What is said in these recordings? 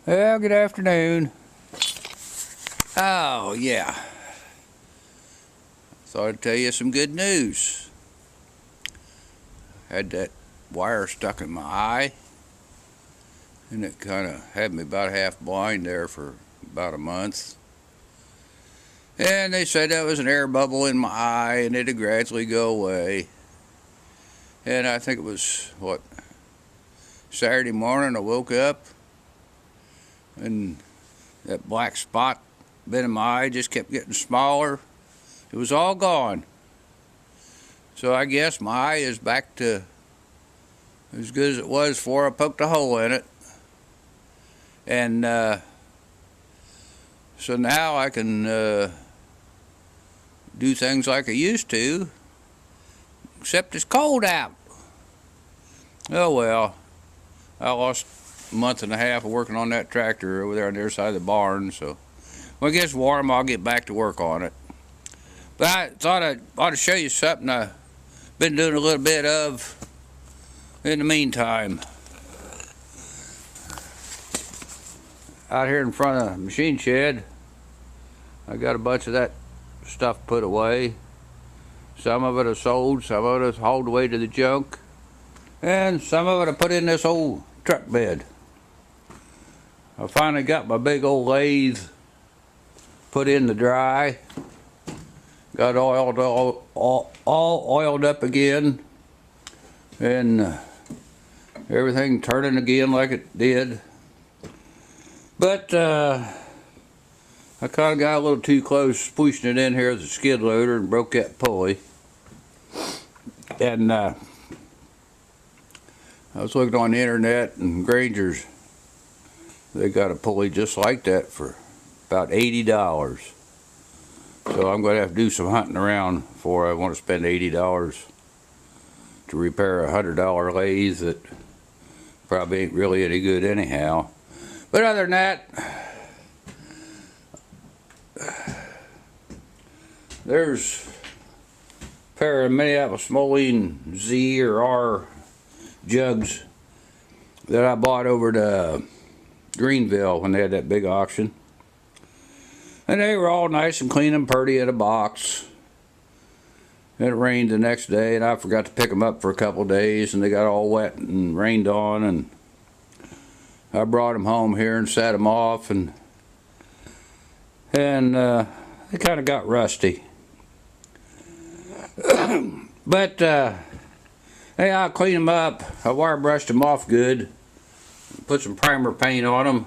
Well, good afternoon. Oh, yeah. Thought I'd tell you some good news. Had that wire stuck in my eye, and it kind of had me about half blind there for about a month. And they said that was an air bubble in my eye, and it'd gradually go away. And I think it was, Saturday morning I woke up, and that black spot been in my eye just kept getting smaller. It was all gone. So I guess my eye is back to as good as it was before I poked a hole in it. And so now I can do things like I used to, except it's cold out. Oh well, I lost a month and a half of working on that tractor over there on the other side of the barn, so when it gets warm I'll get back to work on it. But I thought I ought to show you something I've been doing a little bit of in the meantime. Out here in front of the machine shed, I got a bunch of that stuff put away. Some of it I sold, some of it I hauled away to the junk, and some of it I put in this old truck bed. I finally got my big old lathe put in the dry. Got all oiled up again, and everything turning again like it did. But I kind of got a little too close pushing it in here with a skid loader and broke that pulley. And I was looking on the internet, and Granger's, they got a pulley just like that for about $80. So I'm going to have to do some hunting around before I want to spend $80 to repair a $100 lathe that probably ain't really any good anyhow. But other than that, there's a pair of Minneapolis Moline Z or R jugs that I bought over to Greenville when they had that big auction. And they were all nice and clean and pretty in a box. And it rained the next day, and I forgot to pick them up for a couple of days, and they got all wet and rained on, and I brought them home here and set them off, and they kind of got rusty. But hey, I'll clean them up. I wire brushed them off good, put some primer paint on them,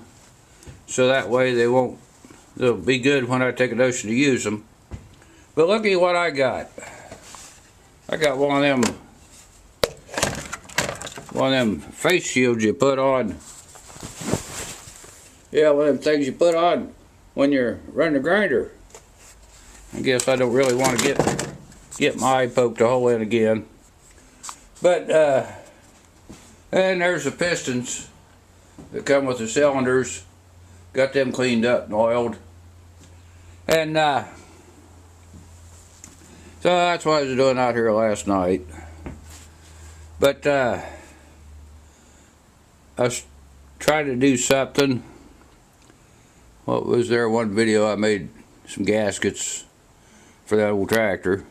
so that way they'll be good when I take a notion to use them. But look at what I got. I got one of them face shields you put on. Yeah, one of them things you put on when you're running the grinder. I guess I don't really want to get my eye poked a hole in again. But and there's the pistons that come with the cylinders. Got them cleaned up and oiled. And so that's what I was doing out here last night. But I was trying to do something. What was there? One video I made some gaskets for that old tractor.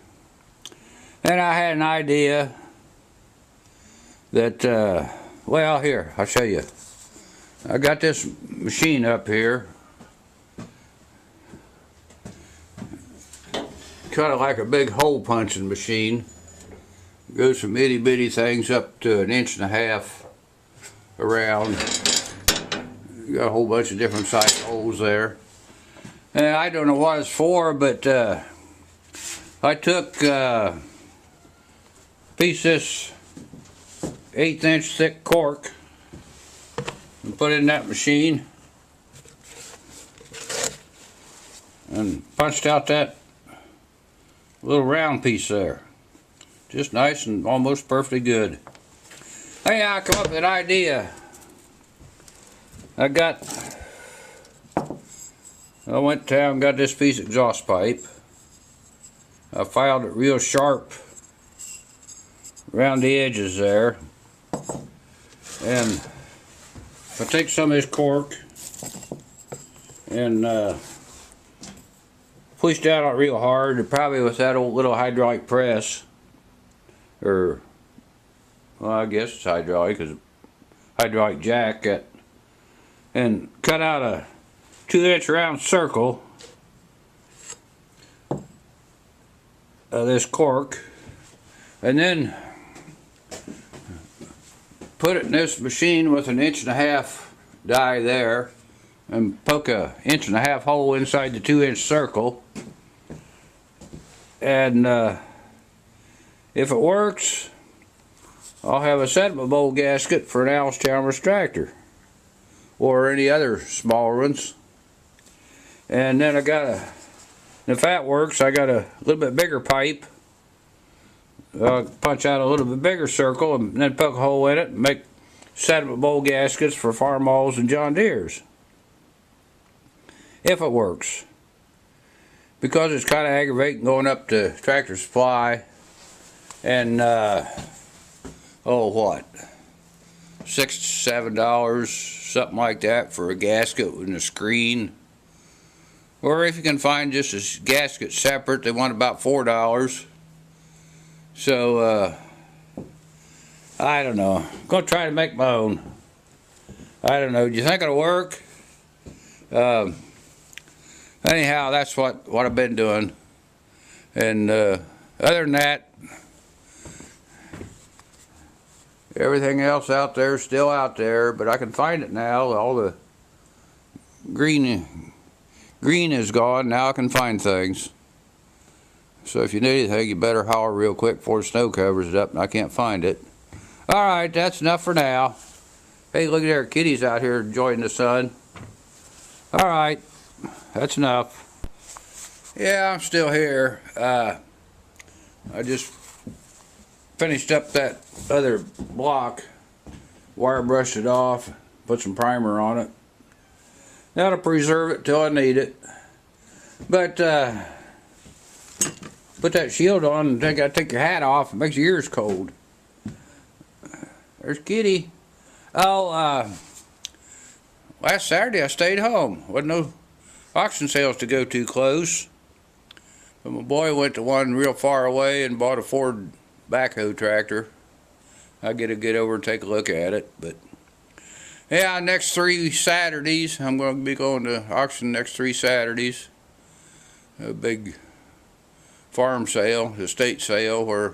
And I had an idea that, well, here, I'll show you. I got this machine up here. Kind of like a big hole punching machine. Goes from itty bitty things up to 1.5 inches around. You got a whole bunch of different size holes there. And I don't know what it's for, but I took a piece of this 1/8 inch thick cork and put it in that machine and punched out that little round piece there. Just nice and almost perfectly good. Hey, I come up with an idea. I went to town and got this piece of exhaust pipe. I filed it real sharp around the edges there. And if I take some of this cork and push down on it real hard, and probably with that old little hydraulic press, or well, I guess it's hydraulic, because hydraulic jack, and cut out a 2-inch round circle of this cork, and then put it in this machine with an 1.5-inch die there, and poke a 1.5-inch hole inside the 2-inch circle, and if it works, I'll have a sediment bowl gasket for an Allis-Chalmers tractor or any other smaller ones. And then if that works, I got a little bit bigger pipe. Punch out a little bit bigger circle and then poke a hole in it and make sediment bowl gaskets for Farmalls and John Deeres. If it works. Because it's kind of aggravating going up to Tractor Supply and what, $6 to $7, something like that, for a gasket and a screen. Or if you can find just a gasket separate, they want about $4. So I don't know. I'm gonna try to make my own. I don't know. Do you think it'll work? Anyhow, that's what I've been doing. And other than that, everything else out there is still out there, but I can find it now. All the green is gone. Now I can find things. So if you need anything, you better holler real quick before the snow covers it up and I can't find it. Alright, that's enough for now. Hey, look at there, kitties out here enjoying the sun. Alright, that's enough. Yeah, I'm still here. I just finished up that other block, wire brushed it off, put some primer on it. That'll preserve it till I need it. But put that shield on and take your hat off. It makes your ears cold. There's Kitty. Oh, last Saturday I stayed home. Wasn't no auction sales to go too close. But my boy went to one real far away and bought a Ford backhoe tractor. I get to get over and take a look at it. But yeah, next 3 Saturdays, I'm going to be going to auction next 3 Saturdays. A big farm sale, estate sale, where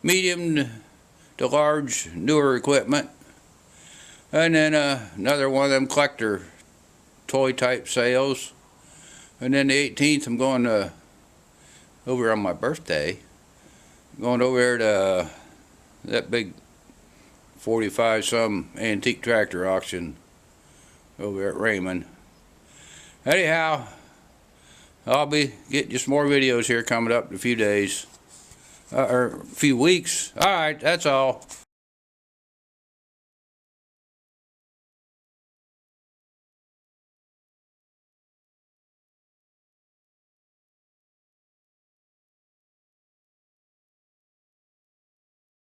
medium to large newer equipment, and then another one of them collector toy type sales. And then the 18th I'm going to over on my birthday, going over there to that big 45 some antique tractor auction over at Raymond. Anyhow, I'll be getting you some more videos here coming up in a few days, or a few weeks. Alright, that's all.